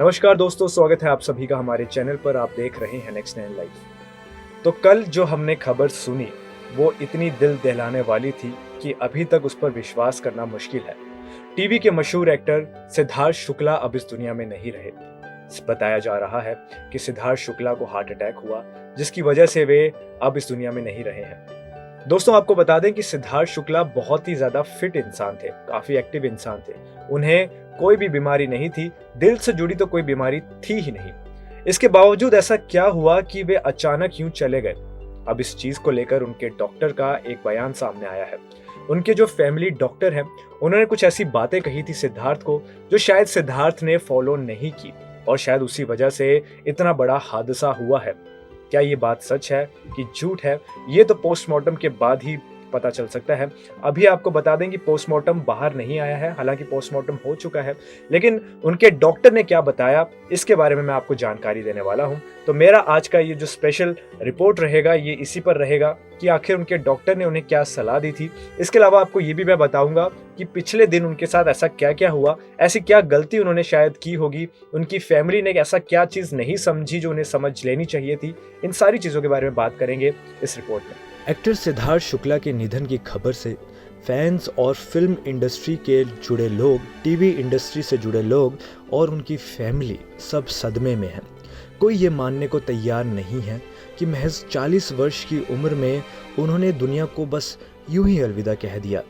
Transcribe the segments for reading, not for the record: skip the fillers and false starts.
नमस्कार दोस्तों, स्वागत है आप सभी का हमारे चैनल पर। आप देख रहे हैं नेक्स्ट नाइन लाइव। तो कल जो हमने खबर सुनी वो इतनी दिल दहलाने वाली थी कि अभी तक उस पर विश्वास करना मुश्किल है। टीवी के मशहूर एक्टर सिद्धार्थ शुक्ला अब इस दुनिया में नहीं रहे। बताया जा रहा है कि सिद्धार्थ शुक्ला को हार्ट अटैक हुआ, जिसकी वजह से वे अब इस दुनिया में नहीं रहे हैं। दोस्तों, आपको बता दें कि सिद्धार्थ शुक्ला बहुत ही ज्यादा फिट इंसान थे, काफी एक्टिव इंसान थे। उन्हें कोई भी बीमारी नहीं थी, दिल से जुड़ी तो कोई बीमारी थी ही नहीं। इसके बावजूद ऐसा क्या हुआ कि वे अचानक यूं चले गए? अब इस चीज को लेकर उनके डॉक्टर का एक बयान सामने आया है। उनके जो फैमिली डॉक्टर हैं, उन्होंने कुछ ऐसी बातें कही थी सिद्धार्थ को जो शायद सिद्धार्थ ने फॉलो नहीं की, और शायद उसी वजह से इतना बड़ा हादसा हुआ है। क्या ये बात सच है कि झूठ है, ये तो पोस्टमार्टम के बाद ही पता चल सकता है। अभी आपको बता दें कि पोस्टमार्टम बाहर नहीं आया है, हालांकि पोस्टमार्टम हो चुका है, लेकिन उनके डॉक्टर ने क्या बताया इसके बारे में मैं आपको जानकारी देने वाला हूं। तो मेरा आज का ये जो स्पेशल रिपोर्ट रहेगा ये इसी पर रहेगा कि आखिर उनके डॉक्टर ने उन्हें क्या सलाह दी थी। इसके अलावा आपको ये भी मैं बताऊंगा कि पिछले दिन उनके साथ ऐसा क्या क्या हुआ, ऐसी क्या गलती उन्होंने शायद की होगी, उनकी फैमिली ने ऐसा क्या चीज नहीं समझी जो उन्हें समझ लेनी चाहिए थी। इन सारी चीजों के बारे में बात करेंगे इस रिपोर्ट में। एक्टर सिद्धार्थ शुक्ला के निधन की खबर से फैंस और फिल्म इंडस्ट्री के जुड़े लोग, टीवी इंडस्ट्री से जुड़े लोग और उनकी फैमिली सब सदमे में हैं। कोई ये मानने को तैयार नहीं है कि महज 40 वर्ष की उम्र में उन्होंने दुनिया को बस यूं ही अलविदा कह दिया।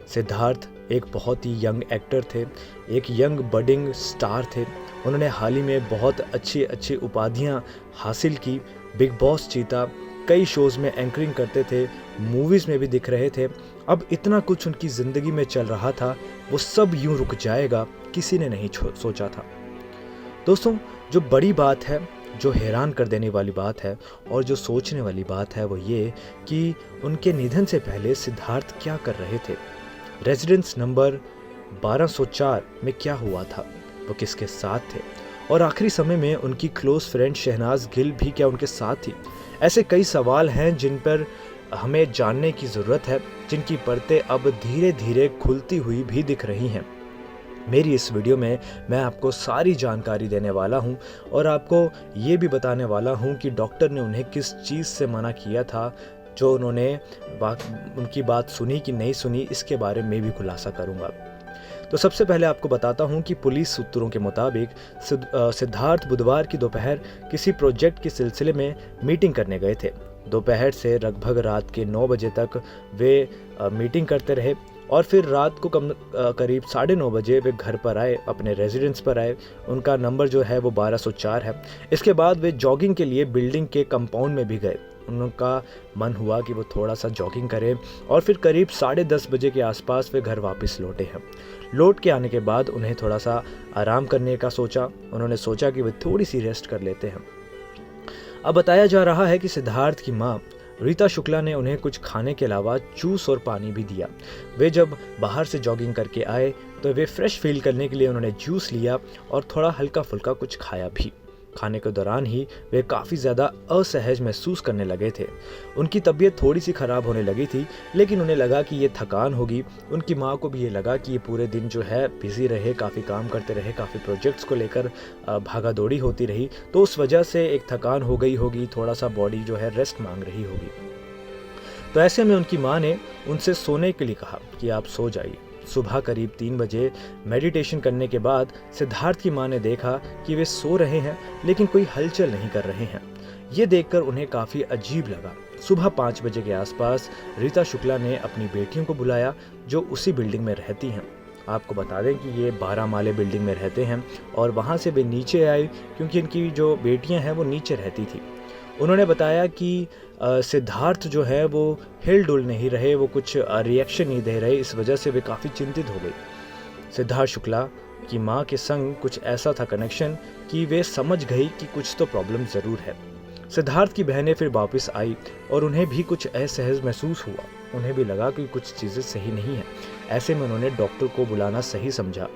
सिद्धार्थ एक बहुत ही यंग एक्टर थे, एक यंग बडिंग स्टार थे। उन्होंने हाल ही में बहुत अच्छी अच्छी उपाधियां हासिल की, बिग बॉस जीता, कई शोज़ में एंकरिंग करते थे, मूवीज़ में भी दिख रहे थे। अब इतना कुछ उनकी ज़िंदगी में चल रहा था, वो सब यूं रुक जाएगा किसी ने नहीं सोचा था। दोस्तों, जो बड़ी बात है, जो हैरान कर देने वाली बात है और जो सोचने वाली बात है वो ये कि उनके निधन से पहले सिद्धार्थ क्या कर रहे थे, रेजिडेंस नंबर 1204 में क्या हुआ था, वो किसके साथ थे, और आखिरी समय में उनकी क्लोज फ्रेंड शहनाज गिल भी क्या उनके साथ थी। ऐसे कई सवाल हैं जिन पर हमें जानने की ज़रूरत है, जिनकी परतें अब धीरे धीरे खुलती हुई भी दिख रही हैं। मेरी इस वीडियो में मैं आपको सारी जानकारी देने वाला हूं और आपको ये भी बताने वाला हूं कि डॉक्टर ने उन्हें किस चीज़ से मना किया था, जो उन्होंने उनकी बात सुनी कि नहीं सुनी, इसके बारे में भी खुलासा करूँगा। तो सबसे पहले आपको बताता हूं कि पुलिस सूत्रों के मुताबिक सिद्धार्थ बुधवार की दोपहर किसी प्रोजेक्ट के सिलसिले में मीटिंग करने गए थे। दोपहर से लगभग रात के 9 बजे तक वे मीटिंग करते रहे और फिर रात को करीब 9:30 बजे वे घर पर आए, अपने रेजिडेंस पर आए। उनका नंबर जो है वो 1204 है। इसके बाद वे जॉगिंग के लिए बिल्डिंग के कंपाउंड में भी गए। उनका मन हुआ कि वो थोड़ा सा जॉगिंग करें और फिर करीब 10:30 बजे के आसपास वे घर वापस लौटे हैं। लौट के आने के बाद उन्हें थोड़ा सा आराम करने का सोचा। उन्होंने सोचा कि वे थोड़ी सी रेस्ट कर लेते हैं। अब बताया जा रहा है कि सिद्धार्थ की माँ रीता शुक्ला ने उन्हें कुछ खाने के अलावा जूस और पानी भी दिया। वे जब बाहर से जॉगिंग करके आए तो वे फ्रेश फील करने के लिए उन्होंने जूस लिया और थोड़ा हल्का फुल्का कुछ खाया भी। खाने के दौरान ही वे काफ़ी ज़्यादा असहज महसूस करने लगे थे। उनकी तबीयत थोड़ी सी ख़राब होने लगी थी, लेकिन उन्हें लगा कि ये थकान होगी। उनकी माँ को भी ये लगा कि ये पूरे दिन जो है बिज़ी रहे, काफ़ी काम करते रहे, काफ़ी प्रोजेक्ट्स को लेकर भागा दौड़ी होती रही, तो उस वजह से एक थकान हो गई होगी, थोड़ा सा बॉडी जो है रेस्ट मांग रही होगी। तो ऐसे में उनकी माँ ने उनसे सोने के लिए कहा कि आप सो जाइए। सुबह करीब 3 बजे मेडिटेशन करने के बाद सिद्धार्थ की मां ने देखा कि वे सो रहे हैं लेकिन कोई हलचल नहीं कर रहे हैं। ये देखकर उन्हें काफ़ी अजीब लगा। सुबह 5 बजे के आसपास रीता शुक्ला ने अपनी बेटियों को बुलाया जो उसी बिल्डिंग में रहती हैं। आपको बता दें कि ये 12 माले बिल्डिंग में रहते हैं और वहाँ से वे नीचे आए क्योंकि इनकी जो बेटियाँ हैं वो नीचे रहती थी। उन्होंने बताया कि सिद्धार्थ जो है वो हिल डुल नहीं रहे, वो कुछ रिएक्शन नहीं दे रहे, इस वजह से वे काफ़ी चिंतित हो गई। सिद्धार्थ शुक्ला की माँ के संग कुछ ऐसा था कनेक्शन कि वे समझ गई कि कुछ तो प्रॉब्लम ज़रूर है। सिद्धार्थ की बहनें फिर वापस आई और उन्हें भी कुछ असहज महसूस हुआ। उन्हें भी लगा कि कुछ चीज़ें सही नहीं हैं। ऐसे में उन्होंने डॉक्टर को बुलाना सही समझा।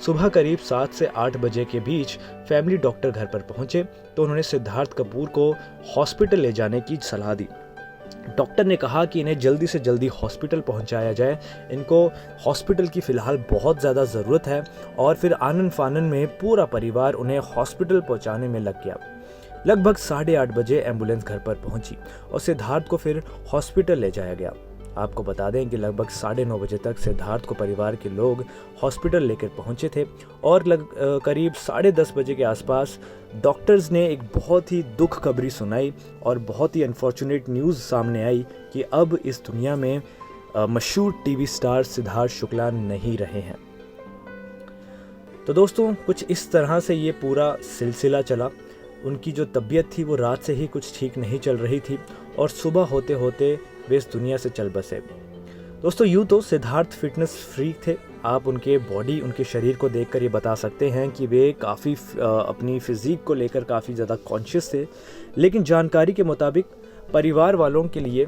सुबह करीब 7 से 8 बजे के बीच फैमिली डॉक्टर घर पर पहुंचे तो उन्होंने सिद्धार्थ कपूर को हॉस्पिटल ले जाने की सलाह दी। डॉक्टर ने कहा कि इन्हें जल्दी से जल्दी हॉस्पिटल पहुंचाया जाए, इनको हॉस्पिटल की फ़िलहाल बहुत ज़्यादा ज़रूरत है। और फिर आनन फानन में पूरा परिवार उन्हें हॉस्पिटल पहुंचाने में लग गया। लगभग 8:30 बजे एम्बुलेंस घर पर पहुंची और सिद्धार्थ को फिर हॉस्पिटल ले जाया गया। आपको बता दें कि लगभग 9:30 बजे तक सिद्धार्थ को परिवार के लोग हॉस्पिटल लेकर पहुंचे थे और करीब 10:30 बजे के आसपास डॉक्टर्स ने एक बहुत ही दुख खबरी सुनाई और बहुत ही अनफॉर्चुनेट न्यूज़ सामने आई कि अब इस दुनिया में मशहूर टीवी स्टार सिद्धार्थ शुक्ला नहीं रहे हैं। तो दोस्तों, कुछ इस तरह से ये पूरा सिलसिला चला। उनकी जो तबीयत थी वो रात से ही कुछ ठीक नहीं चल रही थी और सुबह होते होते वे इस दुनिया से चल बसे। दोस्तों, यूँ तो सिद्धार्थ फिटनेस फ्रीक थे। आप उनके बॉडी, उनके शरीर को देखकर ये बता सकते हैं कि वे काफ़ी अपनी फिज़ीक को लेकर काफ़ी ज़्यादा कॉन्शियस थे। लेकिन जानकारी के मुताबिक परिवार वालों के लिए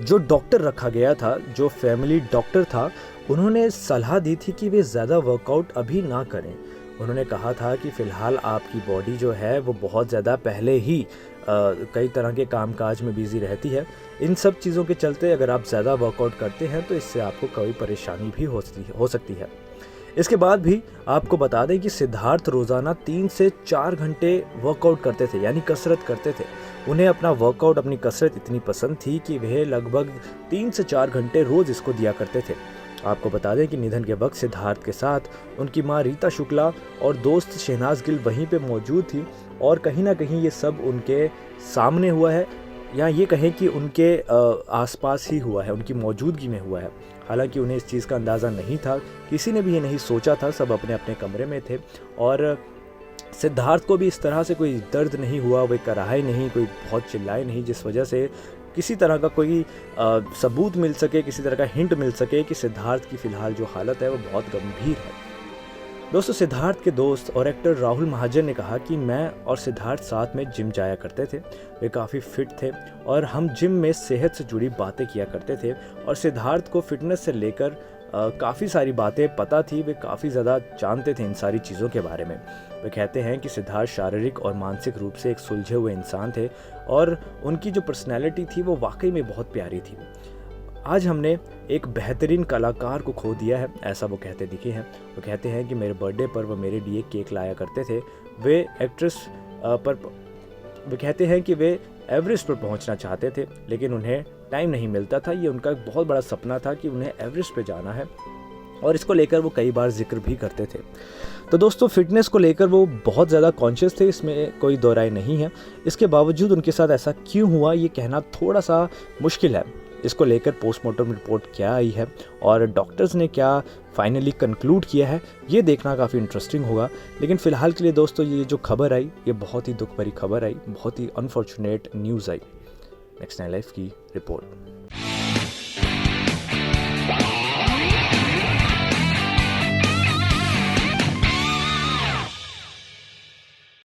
जो डॉक्टर रखा गया था, जो फैमिली डॉक्टर था, उन्होंने सलाह दी थी कि वे ज़्यादा वर्कआउट अभी ना करें। उन्होंने कहा था कि फ़िलहाल आपकी बॉडी जो है वो बहुत ज़्यादा पहले ही कई तरह के कामकाज में बिज़ी रहती है। इन सब चीज़ों के चलते अगर आप ज़्यादा वर्कआउट करते हैं तो इससे आपको कोई परेशानी भी हो सकती है। इसके बाद भी आपको बता दें कि सिद्धार्थ रोज़ाना 3 से 4 घंटे वर्कआउट करते थे, यानी कसरत करते थे। उन्हें अपना वर्कआउट, अपनी कसरत इतनी पसंद थी कि वह लगभग 3 से 4 घंटे रोज़ इसको दिया करते थे। आपको बता दें कि निधन के वक्त सिद्धार्थ के साथ उनकी मां रीता शुक्ला और दोस्त शहनाज गिल वहीं पे मौजूद थी और कहीं ना कहीं ये सब उनके सामने हुआ है, या ये कहें कि उनके आसपास ही हुआ है, उनकी मौजूदगी में हुआ है। हालांकि उन्हें इस चीज़ का अंदाज़ा नहीं था, किसी ने भी ये नहीं सोचा था, सब अपने अपने कमरे में थे। और सिद्धार्थ को भी इस तरह से कोई दर्द नहीं हुआ, वे कराहे नहीं, कोई बहुत चिल्लाए नहीं, जिस वजह से किसी तरह का कोई सबूत मिल सके, किसी तरह का हिंट मिल सके कि सिद्धार्थ की फ़िलहाल जो हालत है वो बहुत गंभीर है। दोस्तों, सिद्धार्थ के दोस्त और एक्टर राहुल महाजन ने कहा कि मैं और सिद्धार्थ साथ में जिम जाया करते थे। वे काफ़ी फिट थे और हम जिम में सेहत से जुड़ी बातें किया करते थे और सिद्धार्थ को फिटनेस से लेकर काफ़ी सारी बातें पता थी। वे काफ़ी ज़्यादा जानते थे इन सारी चीज़ों के बारे में। वे कहते हैं कि सिद्धार्थ शारीरिक और मानसिक रूप से एक सुलझे हुए इंसान थे और उनकी जो पर्सनैलिटी थी वो वाकई में बहुत प्यारी थी। आज हमने एक बेहतरीन कलाकार को खो दिया है, ऐसा वो कहते दिखे हैं। वो कहते हैं कि मेरे बर्थडे पर वो मेरे लिए केक लाया करते थे। वे कहते हैं कि वे एवरेस्ट पर पहुंचना चाहते थे, लेकिन उन्हें टाइम नहीं मिलता था। ये उनका एक बहुत बड़ा सपना था कि उन्हें एवरेस्ट पे जाना है और इसको लेकर वो कई बार जिक्र भी करते थे। तो दोस्तों, फिटनेस को लेकर वो बहुत ज़्यादा कॉन्शियस थे, इसमें कोई दो राय नहीं है। इसके बावजूद उनके साथ ऐसा क्यों हुआ ये कहना थोड़ा सा मुश्किल है। इसको लेकर पोस्टमार्टम रिपोर्ट क्या आई है और डॉक्टर्स ने क्या फाइनली कंक्लूड किया है, ये देखना काफ़ी इंटरेस्टिंग होगा। लेकिन फ़िलहाल के लिए दोस्तों, ये जो खबर आई ये बहुत ही दुख भरी खबर आई, बहुत ही अनफॉर्चुनेट न्यूज़ आई। नेक्स्ट 9 लाइफ की रिपोर्ट।